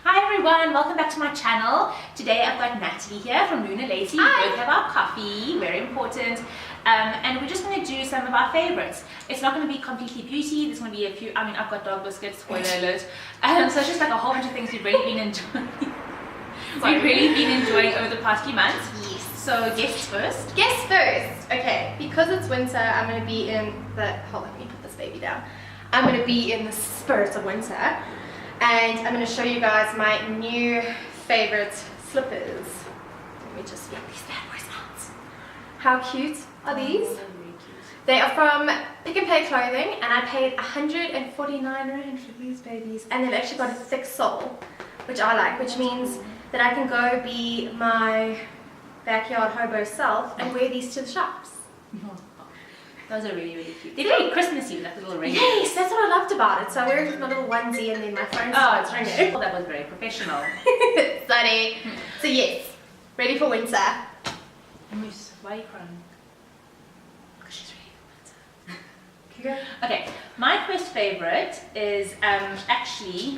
Hi everyone, welcome back to my channel. Today I've got Natalie here from Luna Lacey. We both have our coffee, very important. And we're just going to do some of our favorites. It's not going to be completely beauty, there's going to be a few, I've got dog biscuits, spoiler alert. So it's just like a whole bunch of things we've really been enjoying. Over the past few months. Yes. So guests first. Guests first. Okay, because it's winter, I'm going to be in the, hold on, let me put this baby down. I'm going to be in the spirit of winter. And I'm going to show you guys my new favorite slippers. Let me just get these bad boys out. How cute are these? Oh, very cute. They are from Pick n Pay Clothing, and I paid 149 Rand for these babies. And they've actually got a thick sole, which I like, which means that I can go be my backyard hobo self and wear these to the shops. Those are really, really cute. They're very Christmassy with that little ring. Yes, that's what I loved about it. So I wear it with my little onesie and then my phone starts ringing. Oh, that was very professional. Sunny. So yes, ready for winter. Moose, why are you crying? Because she's ready for winter. Okay, my first favorite is actually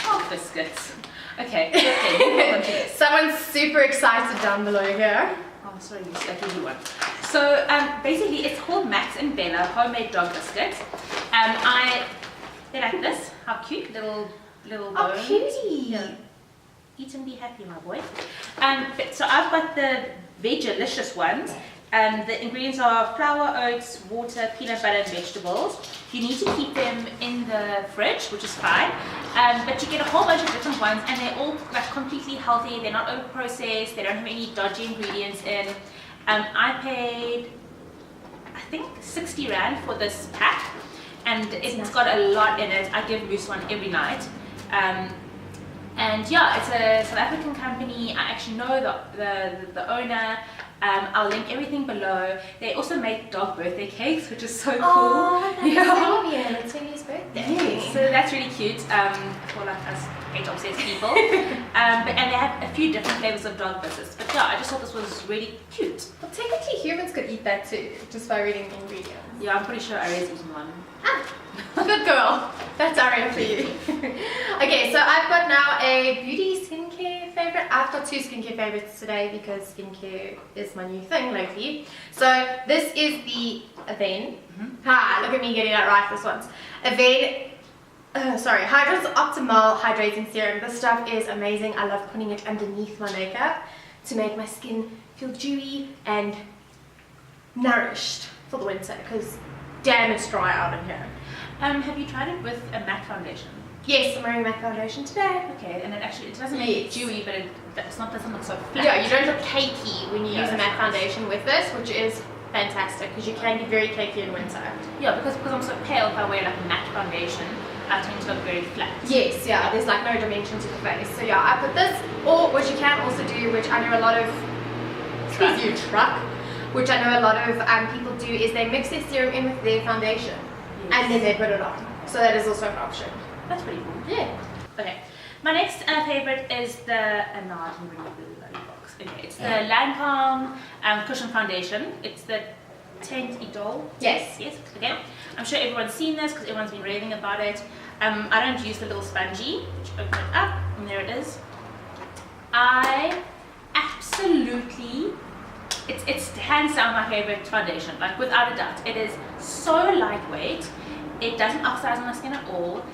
dog biscuits. Okay, Someone's super excited down below here. oh, sorry, I gave you one. So basically, it's called Max and Bella homemade dog biscuits. They're like this. How cute, little bones. Oh, cutie. Yeah. Eat and be happy, my boy. So I've got the Vegalicious ones. The ingredients are flour, oats, water, peanut butter, and vegetables. You need to keep them in the fridge, which is fine. But you get a whole bunch of different ones, and they're all like completely healthy. They're not over-processed. They don't have any dodgy ingredients in. I paid, I think, 60 Rand for this pack, and it's got a lot in it. I give Moose one every night. And yeah, it's a South African company. I actually know the owner. I'll link everything below. They also make dog birthday cakes, which is so cool. Oh, that's yeah. it's Timmy's birthday. Yes. So that's really cute for like us age obsessed people. And they have a few different flavors of dog biscuits. But yeah, I just thought this was really cute. Well, technically humans could eat that too, just by reading the ingredients. Yeah, I'm pretty sure Aria's eaten one. Good girl. That's Aria for you. Okay, so I've got now a beauty skincare favorite. I've got two skincare favorites today because skincare is my new thing lately. So this is the Avene. Ha, look at me getting that right this once. Avene, Hydrous Optimal Hydrating Serum. This stuff is amazing. I love putting it underneath my makeup to make my skin feel dewy and nourished for the winter because damn, it's dry out in here. Have you tried it with a matte foundation? Yes, I'm wearing matte foundation today. Okay, and it doesn't make it dewy, but it doesn't look so flat. Yeah, you don't look cakey when you use a matte foundation with this, which is fantastic because you can get very cakey in winter. Yeah, because I'm so pale, if I wear like a matte foundation, I tend to look very flat. Yes, yeah, there's like no dimension to the face. So yeah, I put this, or what you can also do, which I know a lot of which I know a lot of people do, is they mix their serum in with their foundation and then they put it on. So that is also an option. That's pretty cool. Yeah. Okay, my next favorite is the no, I didn't bring the bloody box. Okay, it's the Lancome Cushion Foundation. It's the Teint Idol. Yes. Yes. Okay. I'm sure everyone's seen this because everyone's been raving about it. I don't use the little spongy. Which open it up, and there it is. I absolutely. It's hands down my favorite foundation, like without a doubt. It is so lightweight. It doesn't oxidize on my skin at all.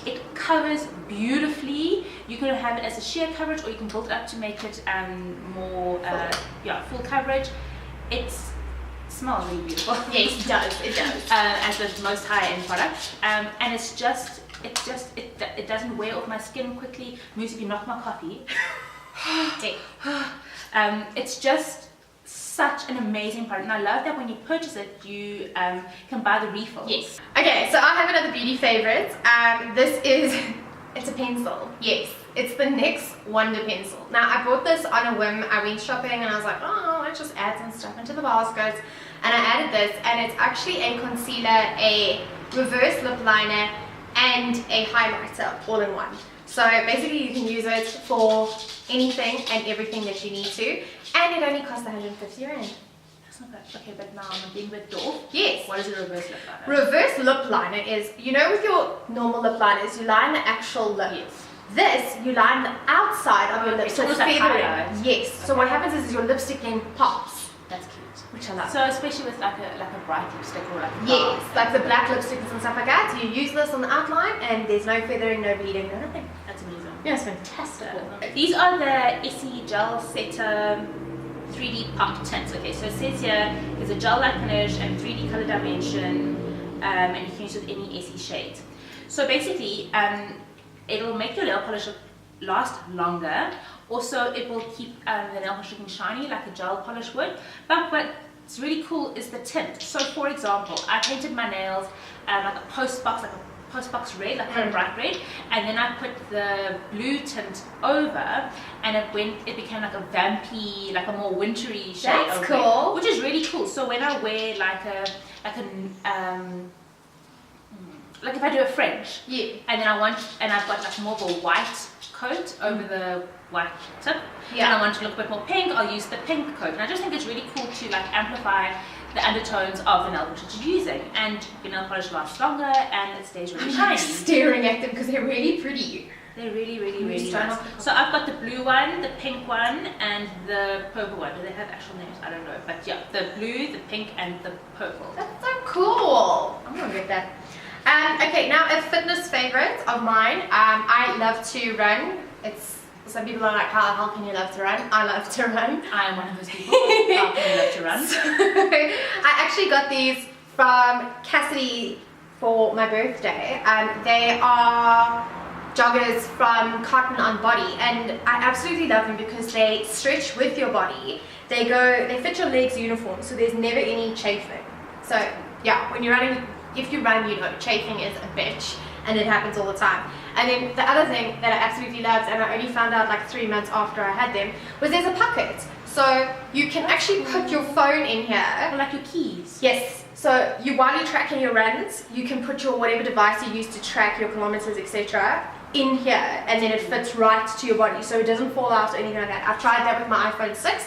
It covers beautifully. You can have it as a sheer coverage, or you can build it up to make it more full coverage. It smells really beautiful. Yes, it does. It does. As the most high-end product, and it doesn't wear off my skin quickly. Moose, if you knock my coffee. It's just such an amazing product, and I love that when you purchase it, you can buy the refill. Yes. Okay, so I have another beauty favorite. It's a pencil. Yes, it's the NYX Wonder Pencil. Now, I bought this on a whim. I went shopping and I was like, oh, let's just add some stuff into the basket. And I added this, and it's actually a concealer, a reverse lip liner, and a highlighter all in one. So basically you can use it for anything and everything that you need to, and it only costs 150 Rand. That's not bad. Okay, but now I'm being a bit dwarf. Yes. What is a reverse lip liner? Reverse lip liner is, you know, with your normal lip liners, you line the actual lip This, you line the outside of your lips, so it's like feathery. highlight. Yes. So what happens is your lipstick then pops. That's cute. Which I like. So especially with like a bright lipstick or like a Yes, dark. like the black lipsticks and stuff like that. You use this on the outline and there's no feathering, no bleeding, no nothing. That's amazing. Yeah, it's fantastic. These are the Essie Gel Setter 3D Pop tints. Okay, so it says here there's a gel-like finish and 3D color dimension, and you can use it with any Essie shade. So basically, it'll make your nail polish last longer. Also, it will keep the nail polish looking shiny like a gel polish would. But what's really cool is the tint. So for example, I painted my nails like a postbox red, like kind of bright red, and then I put the blue tint over, and it became like a vampy, like a more wintry shade. That's cool. Which is really cool. So when I wear like if I do a French, Yeah. and then I've got like more of a white coat over the white tip, Yeah. and I want to look a bit more pink, I'll use the pink coat. And I just think it's really cool to like amplify the undertones of the nail polish that you're using, and your nail polish lasts longer and it stays really shiny. Staring at them because they're really pretty. They're really, really, really Just nice. So I've got the blue one, the pink one, and the purple one. Do they have actual names? I don't know. But yeah, the blue, the pink, and the purple. That's so cool. I'm gonna get that. Okay, now a fitness favorite of mine. I love to run. Some people are like, how can you love to run? I love to run. I am one of those people. How can you love to run? I actually got these from Cassidy for my birthday. They are joggers from Cotton On Body, and I absolutely love them because they stretch with your body. They fit your legs uniform, so there's never any chafing. So yeah, when you're running, if you run, you know chafing is a bitch, and it happens all the time. And then the other thing that I absolutely loved, and I only found out like 3 months after I had them, was there's a pocket. So you can actually put your phone in here. Or like your keys. Yes. So while you're tracking your runs, you can put your whatever device you use to track your kilometers, etc., in here, and then it fits right to your body, so it doesn't fall out or anything like that. I've tried that with my iPhone 6.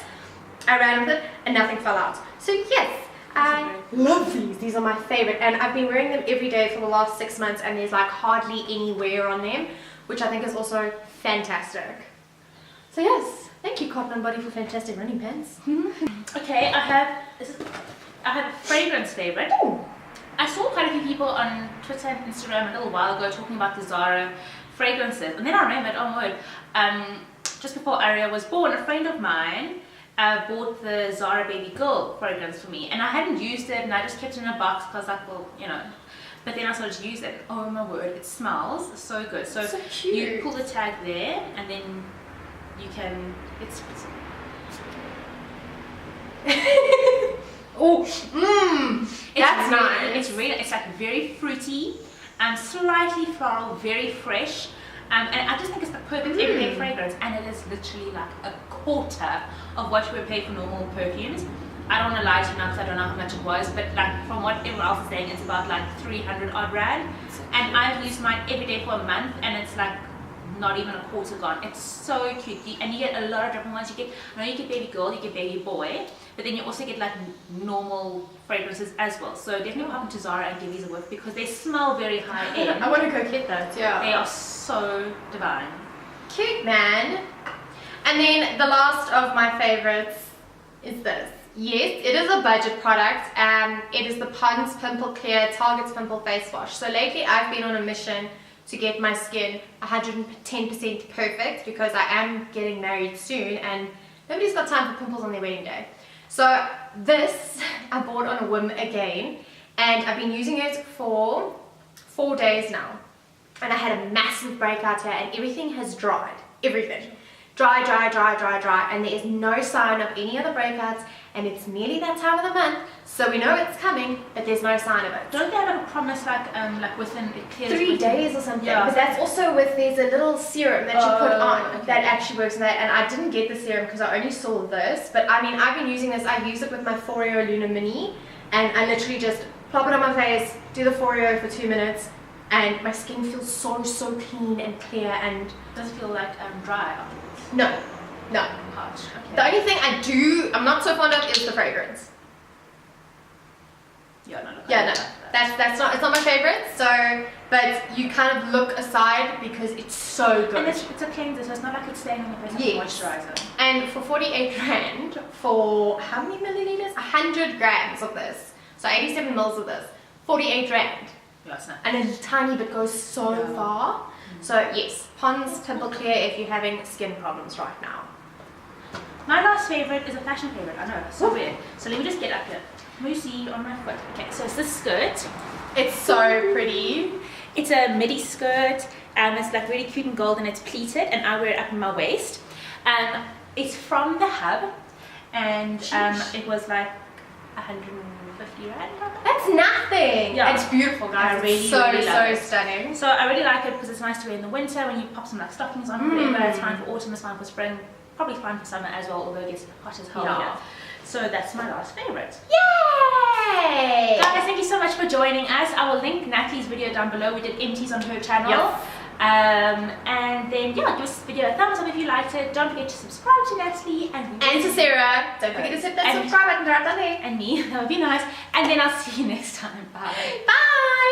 I ran with it, and nothing fell out. So yes. I love these. These are my favorite, and I've been wearing them every day for the last 6 months, and there's like hardly any wear on them, which I think is also fantastic. So yes, thank you Cotton On Body for fantastic running pants. Okay, I have a fragrance favorite. Ooh. I saw quite a few people on Twitter and Instagram a little while ago talking about the Zara fragrances, and then I remembered, oh my word, just before Aria was born, a friend of mine bought the Zara Baby Girl fragrance for me, and I hadn't used it, and I just kept it in a box because I thought, you know, but then I started to use it. Oh my word, it smells so good. So cute. you pull the tag there, and then you can, Oh, that's nice. It's like very fruity, slightly floral, very fresh. And I just think it's the perfect everyday fragrance, and it is literally like a quarter of what you would pay for normal perfumes. I don't want to lie to you now because I don't know how much it was, but like from what everyone else is saying, it's about like 300 odd rand. And I've used mine every day for a month, and it's like not even a quarter gone. It's so cute, and you get a lot of different ones. You get baby girl, you get baby boy, but then you also get like normal fragrances as well. So definitely pop into Zara and give these a whiff because they smell very high end. I want to go get that. Yeah, they are so divine. Cute, man. And then the last of my favorites is this. Yes, it is a budget product. It is the Pond's Pimple Clear Target's Pimple Face Wash. So lately I've been on a mission to get my skin 110% perfect because I am getting married soon and nobody's got time for pimples on their wedding day. So this I bought on a whim again, and I've been using it for 4 days now, and I had a massive breakout here and everything has dried. Everything. Dry, and there is no sign of any other breakouts, and it's nearly that time of the month, so we know it's coming, but there's no sign of it. Don't they have a promise like within it clears 3 within, days or something? Yeah. But that's also with, there's a little serum that you put on okay. that actually works on that, and I didn't get the serum because I only saw this, but I mean, I've been using this. I use it with my Foreo Luna Mini, and I literally just plop it on my face, do the Foreo for 2 minutes, and my skin feels so clean and clear, and does it feel like dry afterwards? no. Harsh. Okay. The only thing I'm not so fond of is the fragrance. Yeah, no. Yeah, no, that's not, it's not my favorite. So but you kind of look aside because it's so good. And it's a cleanser, so it's not like it's staying on your face like a moisturizer. And for 48 Rand, for how many milliliters? 100 grams of this. So 87 mils of this. 48 Rand. Yes, no. And a tiny bit goes so far. So yes, Pond's Pimple Clear if you're having skin problems right now. My last favorite is a fashion favorite. I know, so weird. So let me just get up here. Moosey on my foot. Okay, so it's this skirt. It's so pretty. It's a midi skirt. It's like really cute and gold, and it's pleated, and I wear it up in my waist. It's from the Hub, and it was like 150 Rand. That's nothing. Yeah. It's beautiful, guys. I really, it's so really love it. stunning. So I really like it because it's nice to wear in the winter when you pop some like stockings on or whatever. It's fine for autumn, it's fine for spring, probably fine for summer as well, although it gets hot as hell here. So that's my last favorite. Yay! Guys, thank you so much for joining us. I will link Natalie's video down below. We did empties on her channel. Yep. And then give this video a thumbs up if you liked it. Don't forget to subscribe to Natalie and to Sarah. Don't forget to hit that subscribe button right down there. And me. That would be nice. And then I'll see you next time. Bye. Bye.